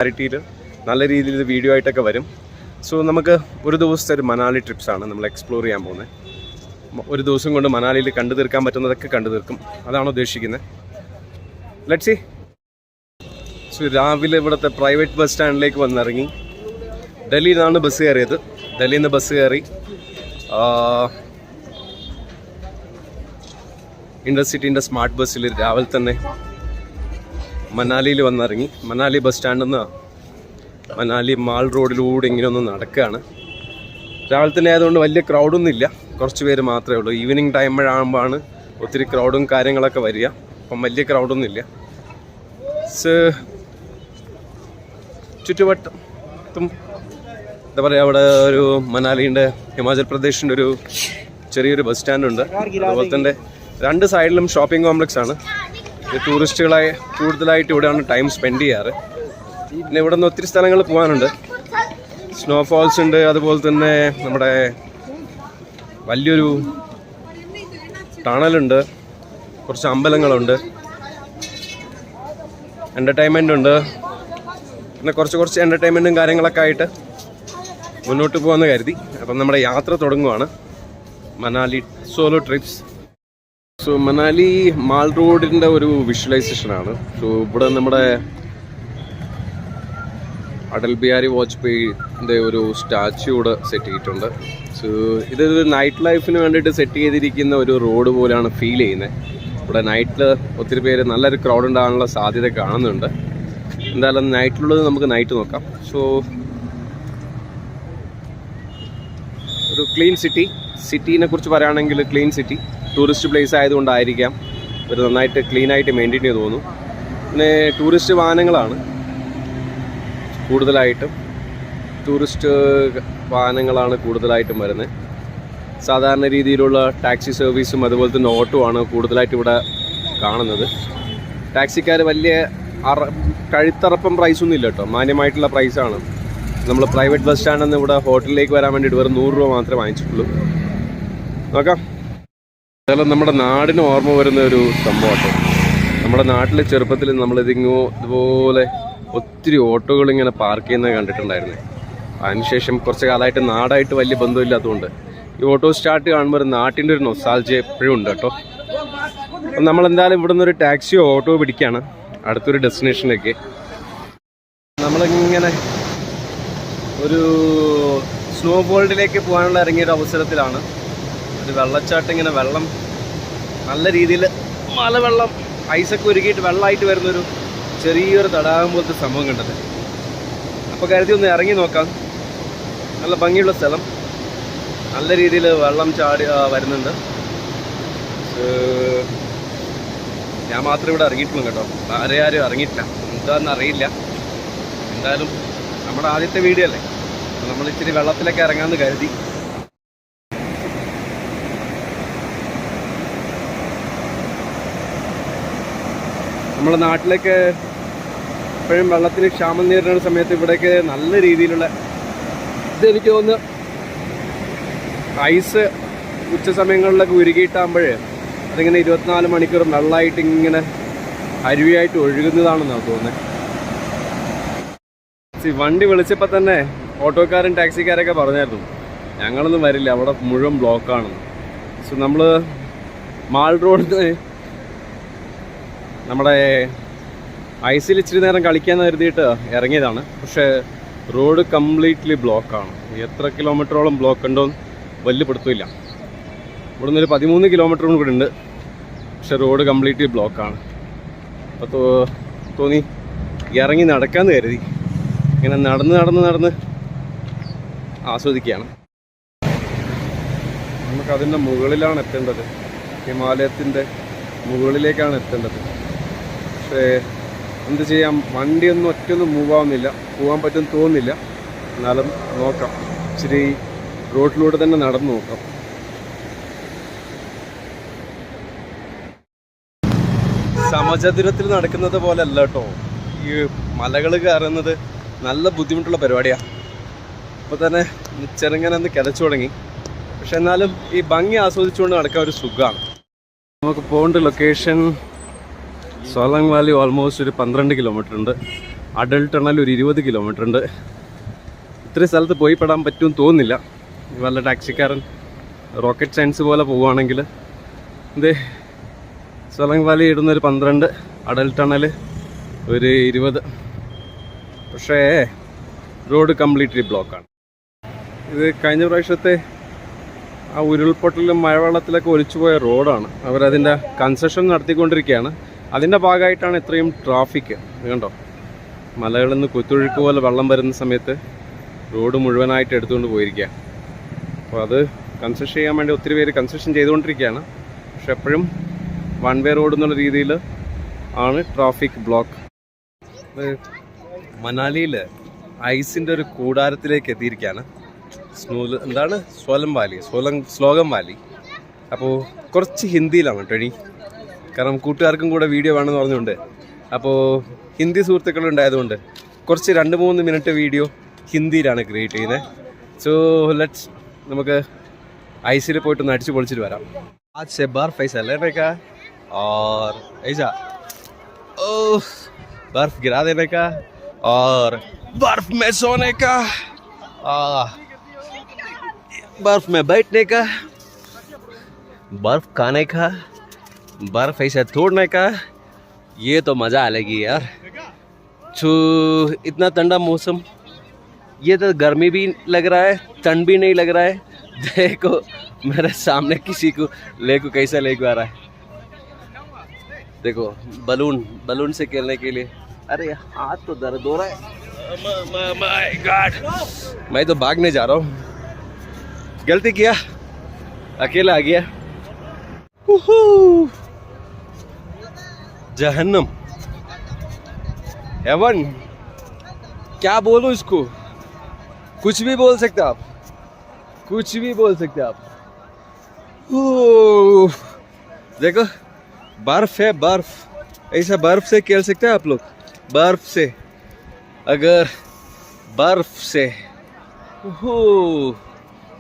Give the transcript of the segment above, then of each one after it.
ക്ലാരിറ്റിയിൽ നല്ല രീതിയിൽ വീഡിയോ ആയിട്ടൊക്കെ വരും. സോ നമുക്ക് ഒരു ദിവസത്തെ ഒരു മനാലി ട്രിപ്സാണ് നമ്മൾ എക്സ്പ്ലോർ ചെയ്യാൻ പോകുന്നത്. ഒരു ദിവസം കൊണ്ട് മനാലിയിൽ കണ്ടു തീർക്കാൻ പറ്റുന്നതൊക്കെ കണ്ടു തീർക്കും, അതാണ് ഉദ്ദേശിക്കുന്നത്. Let's see. സോ രാവിലെ ഇവിടുത്തെ പ്രൈവറ്റ് ബസ് സ്റ്റാൻഡിലേക്ക് വന്നിറങ്ങി. ഡൽഹിയിൽ നിന്നാണ് ബസ് കയറിയത്. ഡൽഹിയിൽ നിന്ന് ബസ് കയറി ഇൻഡർസിറ്റീൻ്റെ സ്മാർട്ട് ബസ്സിൽ രാവിലെ തന്നെ മനാലിയിൽ വന്നിറങ്ങി. മനാലി ബസ് സ്റ്റാൻഡിൽ നിന്ന് മനാലി മാൾ റോഡിലൂടെ ഇങ്ങനെ ഒന്ന് നടക്കുകയാണ്. രാവിലെ തന്നെ ആയതുകൊണ്ട് വലിയ ക്രൗഡൊന്നും ഇല്ല, കുറച്ച് പേര് മാത്രമേ ഉള്ളൂ. ഈവനിങ് ടൈമിലാകുമ്പോഴാണ് ഒത്തിരി ക്രൗഡും കാര്യങ്ങളൊക്കെ വരിക. അപ്പം വലിയ ക്രൗഡൊന്നും ഇല്ല. ചുറ്റുവട്ടത്തും എന്താ പറയുക, അവിടെ ഒരു മനാലിൻ്റെ ഹിമാചൽ പ്രദേശിൻ്റെ ഒരു ചെറിയൊരു ബസ് സ്റ്റാൻഡുണ്ട്. അതുപോലെ തന്നെ രണ്ട് സൈഡിലും ഷോപ്പിംഗ് കോംപ്ലക്സ് ആണ്. ടൂറിസ്റ്റുകളായി കൂടുതലായിട്ട് ഇവിടെയാണ് ടൈം സ്പെൻഡ് ചെയ്യാറ്. പിന്നെ ഇവിടെ നിന്ന് ഒത്തിരി സ്ഥലങ്ങൾ പോകാനുണ്ട്. സ്നോഫോൾസ് ഉണ്ട്, അതുപോലെ തന്നെ നമ്മുടെ വലിയൊരു ടണലുണ്ട്, കുറച്ച് അമ്പലങ്ങളുണ്ട്, എൻ്റർടൈൻമെൻ്റ് ഉണ്ട്. പിന്നെ കുറച്ച് എൻ്റർടൈൻമെൻറ്റും കാര്യങ്ങളൊക്കെ ആയിട്ട് മുന്നോട്ട് പോകാമെന്ന് കരുതി. അപ്പം നമ്മുടെ യാത്ര തുടങ്ങുവാണ്. Manali solo trips. So Manali mall റോഡിൻ്റെ ഒരു വിഷ്വലൈസേഷനാണ്. സോ ഇവിടെ നമ്മുടെ അടൽ ബിഹാരി വാജ്പേയിൻ്റെ ഒരു സ്റ്റാച്യു ഇവിടെ സെറ്റ് ചെയ്തിട്ടുണ്ട്. സോ ഇതൊരു നൈറ്റ് ലൈഫിന് വേണ്ടിയിട്ട് സെറ്റ് ചെയ്തിരിക്കുന്ന ഒരു റോഡ് പോലെയാണ് ഫീൽ ചെയ്യുന്നത്. ഇവിടെ നൈറ്റിൽ ഒത്തിരി പേര് നല്ലൊരു ക്രൗഡ് ഉണ്ടാകാനുള്ള സാധ്യത കാണുന്നുണ്ട്. എന്തായാലും നൈറ്റിലുള്ളത് നമുക്ക് നൈറ്റ് നോക്കാം. സോ ഒരു ക്ലീൻ സിറ്റീനെ കുറിച്ച് പറയുകയാണെങ്കിൽ ക്ലീൻ സിറ്റി. ടൂറിസ്റ്റ് പ്ലേസ് ആയതുകൊണ്ടായിരിക്കാം ഒരു നന്നായിട്ട് ക്ലീനായിട്ട് മെയിൻറ്റെയിൻ ചെയ്ത് തോന്നുന്നു. പിന്നെ ടൂറിസ്റ്റ് വാഹനങ്ങളാണ് കൂടുതലായിട്ടും വരുന്നത്. സാധാരണ രീതിയിലുള്ള ടാക്സി സർവീസും അതുപോലെ തന്നെ ഓട്ടോ ആണ് കൂടുതലായിട്ട് ഇവിടെ കാണുന്നത്. ടാക്സിക്കാർ വലിയ കഴുത്തറപ്പം പ്രൈസൊന്നും ഇല്ല കേട്ടോ, മാന്യമായിട്ടുള്ള പ്രൈസാണ്. നമ്മൾ പ്രൈവറ്റ് ബസ് സ്റ്റാൻഡിൽ നിന്ന് ഇവിടെ ഹോട്ടലിലേക്ക് വരാൻ വേണ്ടിയിട്ട് വെറും 100 രൂപ മാത്രമേ വാങ്ങിച്ചിട്ടുള്ളൂ. നോക്കാം. അതെല്ലാം നമ്മുടെ നാടിന് ഓർമ്മ വരുന്ന ഒരു സംഭവമാട്ടോ. നമ്മുടെ നാട്ടിലെ ചെറുപ്പത്തിൽ ഇതുപോലെ ഒത്തിരി ഓട്ടോകൾ ഇങ്ങനെ പാർക്ക് ചെയ്യുന്നത് കണ്ടിട്ടുണ്ടായിരുന്നു. അതിനുശേഷം കുറച്ച് കാലമായിട്ട് നാടായിട്ട് വലിയ ബന്ധമില്ലാത്തതുകൊണ്ട് ഈ ഓട്ടോ സ്റ്റാർട്ട് കാണുമ്പോൾ ഒരു നാട്ടിൻ്റെ ഒരു നൊസ്റ്റാൾജിയ എപ്പോഴും ഉണ്ട് കേട്ടോ. അപ്പം നമ്മളെന്തായാലും ഇവിടെ നിന്നൊരു ടാക്സിയോ ഓട്ടോ പിടിക്കുകയാണ് അടുത്തൊരു ഡെസ്റ്റിനേഷനിലേക്ക്. നമ്മളിങ്ങനെ ഒരു സ്നോ വേൾഡിലേക്ക് പോകാനുള്ള ഇറങ്ങിയൊരു അവസരത്തിലാണ് ഒരു വെള്ളച്ചാട്ടം. ഇങ്ങനെ വെള്ളം നല്ല രീതിയിൽ മലവെള്ളം ഐസൊക്കെ ഒരുക്കിയിട്ട് വെള്ളമായിട്ട് വരുന്നൊരു ചെറിയൊരു തടാകം പോലത്തെ സംഭവം കണ്ടത്. അപ്പോൾ കരുതി ഒന്ന് ഇറങ്ങി നോക്കാം. നല്ല ഭംഗിയുള്ള സ്ഥലം, നല്ല രീതിയിൽ വെള്ളം ചാടി വരുന്നുണ്ട്. ഞാൻ മാത്രമേ ഇവിടെ ഇറങ്ങിയിട്ടുള്ളൂ കേട്ടോ, ആരും ഇറങ്ങിയിട്ടില്ല. എന്താണെന്ന് അറിയില്ല. എന്തായാലും നമ്മുടെ ആദ്യത്തെ വീഡിയോ അല്ലേ, നമ്മൾ ഇച്ചിരി വെള്ളത്തിലൊക്കെ ഇറങ്ങാമെന്ന് കരുതി. നമ്മുടെ നാട്ടിലേക്ക് എപ്പോഴും വെള്ളത്തിന് ക്ഷാമം നേരിടുന്ന സമയത്ത് ഇവിടേക്ക് നല്ല രീതിയിലുള്ള ഇതെനിക്ക് തോന്നുന്നു ഐസ് ഉച്ച സമയങ്ങളിലൊക്കെ ഉരുകിയിട്ടാകുമ്പോഴേ അതിങ്ങനെ 24 മണിക്കൂർ വെള്ളമായിട്ട് ഇങ്ങനെ അരുവിയായിട്ട് ഒഴുകുന്നതാണെന്നാണ് തോന്നുന്നത്. വണ്ടി വിളിച്ചപ്പോൾ തന്നെ ഓട്ടോക്കാരും ടാക്സിക്കാരൊക്കെ പറഞ്ഞായിരുന്നു ഞങ്ങളൊന്നും വരില്ല, അവിടെ മുഴുവൻ ബ്ലോക്കാണെന്ന്. സോ നമ്മൾ മാൾ റോഡിൽ നമ്മുടെ ഐസിൽ ഇച്ചിരി നേരം കളിക്കാമെന്ന് കരുതിയിട്ട് ഇറങ്ങിയതാണ്. പക്ഷേ റോഡ് കംപ്ലീറ്റ്ലി ബ്ലോക്കാണ്. എത്ര കിലോമീറ്ററോളം ബ്ലോക്ക് ഉണ്ടോയെന്ന് വലിയ പിടുത്തമില്ല. ഇവിടെ നിന്നൊരു 13 കിലോമീറ്ററും കൂടി ഉണ്ട്, പക്ഷെ റോഡ് കംപ്ലീറ്റ്ലി ബ്ലോക്കാണ്. അപ്പോൾ തോന്നി ഇറങ്ങി നടക്കാമെന്ന് കരുതി. ഇങ്ങനെ നടന്ന് ആസ്വദിക്കുകയാണ്. നമുക്കതിൻ്റെ മുകളിലാണ് എത്തേണ്ടത്, ഹിമാലയത്തിൻ്റെ മുകളിലേക്കാണ് എത്തേണ്ടത്. പക്ഷേ എന്ത് ചെയ്യാം, വണ്ടിയൊന്നും ഒറ്റയൊന്നും പോകാൻ പറ്റുമെന്ന് തോന്നുന്നില്ല. എന്നാലും നോക്കാം, ഇച്ചിരി റോഡിലൂടെ തന്നെ നടന്നു നോക്കാം. സമചതുരത്തിൽ നടക്കുന്നത് പോലെ അല്ല കേട്ടോ ഈ മലകൾ കയറുന്നത്. നല്ല ബുദ്ധിമുട്ടുള്ള പരിപാടിയാണ്. അപ്പോൾ തന്നെ ചെറുങ്ങനെ ഒന്ന് കിതച്ചു തുടങ്ങി. പക്ഷെ എന്നാലും ഈ ഭംഗി ആസ്വദിച്ചുകൊണ്ട് നടക്കാൻ ഒരു സുഖമാണ്. നമുക്ക് പോകേണ്ട ലൊക്കേഷൻ സോലങ് വാലി ഓൾമോസ്റ്റ് ഒരു 12 കിലോമീറ്റർ ഉണ്ട്. അടൽ ടണൽ ഒരു 20 കിലോമീറ്റർ ഉണ്ട്. ഇത്രയും സ്ഥലത്ത് പോയി പെടാൻ പറ്റുമെന്ന് തോന്നുന്നില്ല. വല്ല ടാക്സിക്കാരൻ റോക്കറ്റ് സയൻസ് പോലെ പോവുകയാണെങ്കിൽ ഇത് സോലങ് വാലി ഇടുന്നൊരു 12, അടൽ ടണൽ ഒരു 20. പക്ഷേ റോഡ് കംപ്ലീറ്റ്ലി ബ്ലോക്കാണ്. ഇത് കഴിഞ്ഞ പ്രാവശ്യത്തെ ആ ഉരുൾപൊട്ടലും മഴവെള്ളത്തിലൊക്കെ ഒലിച്ചുപോയ റോഡാണ്. അവരതിൻ്റെ കൺസ്ട്രക്ഷൻ നടത്തിക്കൊണ്ടിരിക്കുകയാണ്. അതിൻ്റെ ഭാഗമായിട്ടാണ് ഇത്രയും ട്രാഫിക്. കണ്ടോ, മലകളിൽ നിന്ന് കുത്തൊഴുക്ക് പോലെ വെള്ളം വരുന്ന സമയത്ത് റോഡ് മുഴുവനായിട്ട് എടുത്തുകൊണ്ട് പോയിരിക്കുക. അപ്പോൾ അത് കൺസ്ട്രക്ഷൻ ചെയ്യാൻ വേണ്ടി ഒത്തിരി പേര് കൺസ്ട്രക്ഷൻ ചെയ്തുകൊണ്ടിരിക്കുകയാണ്. പക്ഷെ എപ്പോഴും വൺ വേ റോഡ് എന്നുള്ള രീതിയിൽ ആണ് ട്രാഫിക് ബ്ലോക്ക്. മനാലിയിൽ ഐസിൻ്റെ ഒരു കൂടാരത്തിലേക്ക് എത്തിയിരിക്കുകയാണ്. എന്താണ് സ്ലോഗം വാലി. അപ്പോൾ കുറച്ച് ഹിന്ദിയിലാണ് കേട്ടോ ഇനി, കാരണം കൂട്ടുകാർക്കും കൂടെ വീഡിയോ വേണമെന്ന് പറഞ്ഞുകൊണ്ട്. അപ്പോൾ ഹിന്ദി സുഹൃത്തുക്കളുണ്ടായതുകൊണ്ട് കുറച്ച് 2-3 മിനിറ്റ് വീഡിയോ ഹിന്ദിയിലാണ് ക്രിയേറ്റ് ചെയ്യുന്നത്. സോ ലെറ്റ്സ് നമുക്ക് ഐസിൽ പോയിട്ടൊന്ന് അടിച്ചു പൊളിച്ചിട്ട് വരാം. आज से बर्फ ऐसा लेने का और ऐसा बर्फ गिरा देने का और बर्फ में सोने का, बर्फ में बैठने का, बर्फ खाने का, बर्फ ऐसे तोड़ने का. ये तो मज़ा अलग ही यार. तो इतना ठंडा मौसम, ये तो गर्मी भी लग रहा है, ठंड भी नहीं लग रहा है. देखो मेरे सामने किसी को लेको कैसा लेको आ रहा है. देखो बलून से खेलने के लिए. अरे हाथ तो दर्द हो रहा है. माय गॉड, मैं तो भागने जा रहा हूँ. गलती किया, अकेला आ गया. जहन्नम, हेवन, क्या बोलूं इसको? कुछ भी बोल सकते आप, कुछ भी बोल सकते आप. देखो बर्फ है, बर्फ. ऐसा बर्फ से खेल सकते हैं आप लोग. बर्फ से, अगर बर्फ से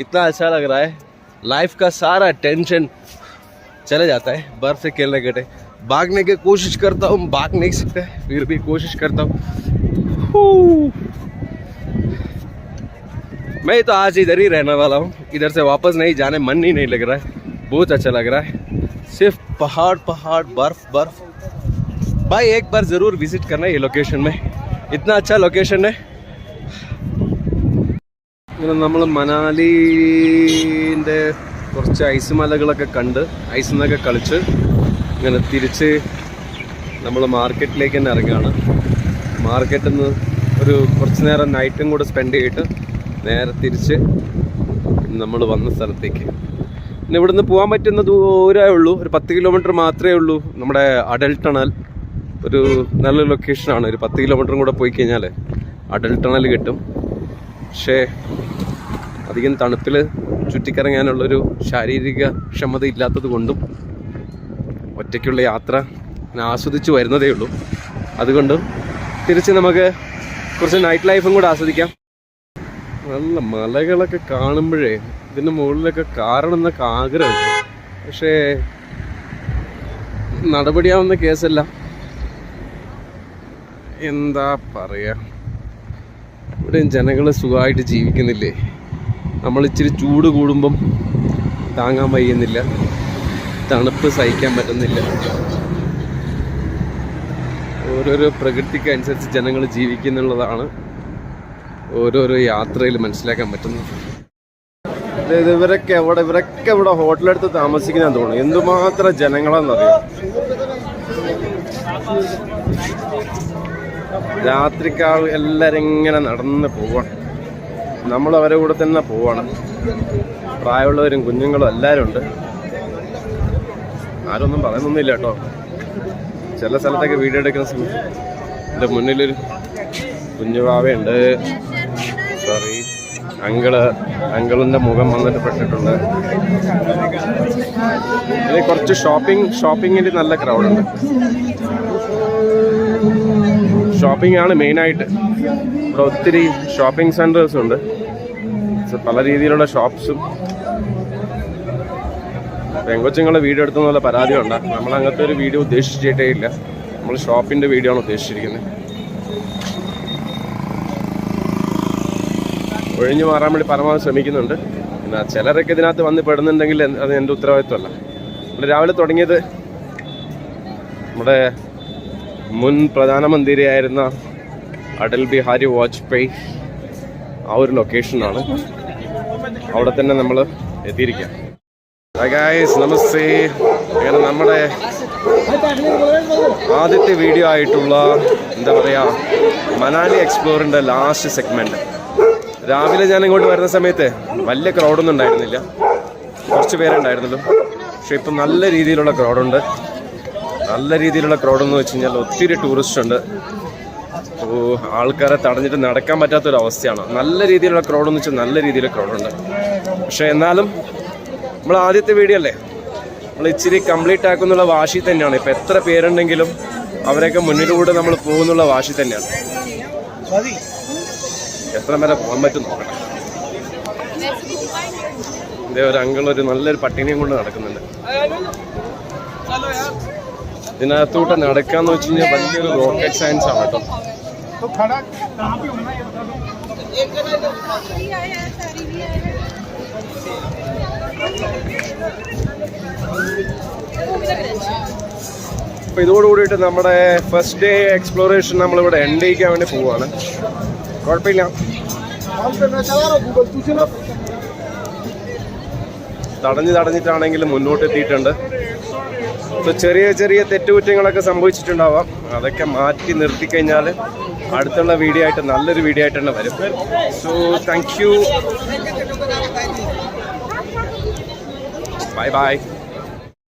इतना अच्छा लग रहा है. लाइफ का सारा टेंशन चले जाता है बर्फ से खेलने के टाइम. भागने की कोशिश करता हूँ, भाग नहीं सकता, फिर भी कोशिश करता हूँ. मैं तो आज इधर ही रहने वाला हूँ. इधर से वापस नहीं जाने मन ही नहीं लग रहा है. बहुत अच्छा लग रहा है. सिर्फ पहाड़ पहाड़, बर्फ बर्फ. भाई एक बार ज़रूर विजिट करना ये लोकेशन में. इतना अच्छा लोकेशन है. ഇങ്ങനെ നമ്മൾ മനാലിൻ്റെ കുറച്ച് ഐസ് മലകളൊക്കെ കണ്ട് ഐസിൽ നിന്നൊക്കെ കളിച്ച് ഇങ്ങനെ തിരിച്ച് നമ്മൾ മാർക്കറ്റിലേക്ക് തന്നെ ഇറങ്ങുകയാണ്. മാർക്കറ്റിൽ നിന്ന് ഒരു കുറച്ച് നേരം നൈറ്റും കൂടെ സ്പെൻഡ് ചെയ്തിട്ട് നേരെ തിരിച്ച് നമ്മൾ വന്ന സ്ഥലത്തേക്ക്. പിന്നെ ഇവിടുന്ന് പോകാൻ പറ്റുന്ന ദൂരമേ ഉള്ളൂ, ഒരു 10 കിലോമീറ്റർ മാത്രമേ ഉള്ളൂ നമ്മുടെ അടൽ ടണൽ. ഒരു നല്ല ലൊക്കേഷനാണ്. ഒരു 10 കിലോമീറ്ററും കൂടെ പോയി കഴിഞ്ഞാൽ അടൽ ടണൽ കിട്ടും. പക്ഷേ അധികം തണുപ്പിൽ ചുറ്റിക്കറങ്ങാനുള്ളൊരു ശാരീരിക ക്ഷമത ഇല്ലാത്തത് കൊണ്ടും ഒറ്റയ്ക്കുള്ള യാത്ര ഞാൻ ആസ്വദിച്ച് വരുന്നതേ ഉള്ളൂ. അതുകൊണ്ട് തിരിച്ച് നമുക്ക് കുറച്ച് നൈറ്റ് ലൈഫും കൂടെ ആസ്വദിക്കാം. നല്ല മലകളൊക്കെ കാണുമ്പോഴേ ഇതിൻ്റെ മുകളിലൊക്കെ കാരണമെന്നൊക്കെ ആഗ്രഹമുണ്ട്. പക്ഷേ നടപടിയാവുന്ന കേസല്ല. എന്താ പറയുക, ഇവിടെയും ജനങ്ങൾ സുഖമായിട്ട് ജീവിക്കുന്നില്ലേ. നമ്മളിച്ചിരി ചൂട് കൂടുമ്പം താങ്ങാൻ വയ്യുന്നില്ല, തണുപ്പ് സഹിക്കാൻ പറ്റുന്നില്ല. ഓരോരോ പ്രകൃതിക്ക് അനുസരിച്ച് ജനങ്ങൾ ജീവിക്കുന്നുള്ളതാണ് ഓരോരോ യാത്രയിൽ മനസ്സിലാക്കാൻ പറ്റുന്നത്. ഇവരൊക്കെ ഇവിടെ ഹോട്ടലെടുത്ത് താമസിക്കുന്ന തോന്നുന്നു. എന്തുമാത്രം ജനങ്ങളാണെന്നറിയാം. രാത്രിക്കാൾ എല്ലാവരും ഇങ്ങനെ നടന്ന് പോവാണ്. നമ്മൾ അവരെ കൂടെ തന്നെ പോവാണ്. പ്രായമുള്ളവരും കുഞ്ഞുങ്ങളും എല്ലാവരും ഉണ്ട്. ആരൊന്നും പറയുന്നൊന്നുമില്ല കേട്ടോ. ചില സ്ഥലത്തൊക്കെ വീഡിയോ എടുക്കുന്ന സമയത്ത് എൻ്റെ മുന്നിലൊരു കുഞ്ഞുവാവയുണ്ട്. സോറി, അങ്കിളിൻ്റെ മുഖം വന്നിട്ട് പെട്ടിട്ടുണ്ട്. ഇനി കുറച്ച് ഷോപ്പിങ്ങിൽ നല്ല ക്രൗഡുണ്ട്. ഷോപ്പിംഗ് ആണ് മെയിനായിട്ട്. ഇവിടെ ഒത്തിരി ഷോപ്പിംഗ് സെൻറ്റേഴ്സും ഉണ്ട്. പല രീതിയിലുള്ള ഷോപ്സും. പെങ്കൊച്ചുങ്ങളെ വീഡിയോ എടുത്തുന്നുള്ള പരാതിയുണ്ട്. നമ്മൾ അങ്ങനത്തെ ഒരു വീഡിയോ ഉദ്ദേശിച്ചിട്ടേ ഇല്ല. നമ്മൾ ഷോപ്പിൻ്റെ വീഡിയോ ആണ് ഉദ്ദേശിച്ചിരിക്കുന്നത്. ഒഴിഞ്ഞു മാറാൻ വേണ്ടി പരമാവധി ശ്രമിക്കുന്നുണ്ട്. പിന്നെ ചിലരൊക്കെ ഇതിനകത്ത് വന്ന് പെടുന്നുണ്ടെങ്കിൽ അത് എൻ്റെ ഉത്തരവാദിത്വമല്ല. ഇവിടെ രാവിലെ തുടങ്ങിയത് നമ്മുടെ മുൻ പ്രധാനമന്ത്രിയായിരുന്ന അടൽ ബിഹാരി വാജ്പേയി ആ ഒരു ലൊക്കേഷനാണ്. അവിടെ തന്നെ നമ്മൾ എത്തിയിരിക്കുക. നമസ്തേ. അങ്ങനെ നമ്മുടെ ആദ്യത്തെ വീഡിയോ ആയിട്ടുള്ള എന്താ പറയുക, മനാലി എക്സ്പ്ലോറിൻ്റെ ലാസ്റ്റ് സെഗ്മെൻറ്റ്. രാവിലെ ഞാൻ ഇങ്ങോട്ട് വരുന്ന സമയത്ത് വലിയ ക്രൗഡൊന്നും ഉണ്ടായിരുന്നില്ല, കുറച്ച് പേരുണ്ടായിരുന്നല്ലോ. പക്ഷെ ഇപ്പം നല്ല രീതിയിലുള്ള ക്രൗഡുണ്ട്. നല്ല രീതിയിലുള്ള ക്രൗഡെന്ന് വെച്ച് കഴിഞ്ഞാൽ ഒത്തിരി ടൂറിസ്റ്റ് ഉണ്ട്. ആൾക്കാരെ തടഞ്ഞിട്ട് നടക്കാൻ പറ്റാത്തൊരവസ്ഥയാണ്. നല്ല രീതിയിലുള്ള ക്രൗഡെന്ന് വെച്ചാൽ നല്ല രീതിയിലുള്ള ക്രൗഡുണ്ട്. പക്ഷെ എന്നാലും നമ്മൾ ആദ്യത്തെ വീഡിയോ അല്ലേ, നമ്മൾ ഇച്ചിരി കംപ്ലീറ്റ് ആക്കുന്നുള്ള വാശി തന്നെയാണ്. ഇപ്പം എത്ര പേരുണ്ടെങ്കിലും അവരെയൊക്കെ മുന്നിലൂടെ നമ്മൾ പോകുന്നുള്ള വാശി തന്നെയാണ്. എത്ര വരെ പോകാൻ പറ്റും നോക്കണം. ഇതേ ഒരു അങ്കിളൊരു നല്ലൊരു പട്ടിണിയും കൊണ്ട് നടക്കുന്നുണ്ട്. ഇതിനകത്തൂടെ നടക്കാന്ന് വെച്ച് കഴിഞ്ഞാൽ വലിയൊരു റോക്കറ്റ് സയൻസ് ആണ് കേട്ടോ. അപ്പോൾ ഇതോടുകൂടിയിട്ട് നമ്മുടെ ഫസ്റ്റ് ഡേ എക്സ്പ്ലോറേഷൻ നമ്മളിവിടെ എൻഡ് ചെയ്യിക്കാൻ വേണ്ടി പോവുകയാണ്. കുഴപ്പമില്ല, തടഞ്ഞിട്ടാണെങ്കിലും മുന്നോട്ട് എത്തിയിട്ടുണ്ട്. സോ ചെറിയ ചെറിയ തെറ്റുകുറ്റങ്ങളൊക്കെ സംഭവിച്ചിട്ടുണ്ടാവാം. അതൊക്കെ മാറ്റി നിർത്തിക്കഴിഞ്ഞാൽ അടുത്തുള്ള വീഡിയോ ആയിട്ട് നല്ലൊരു വീഡിയോ ആയിട്ട് തന്നെ വരും. So thank you, bye bye.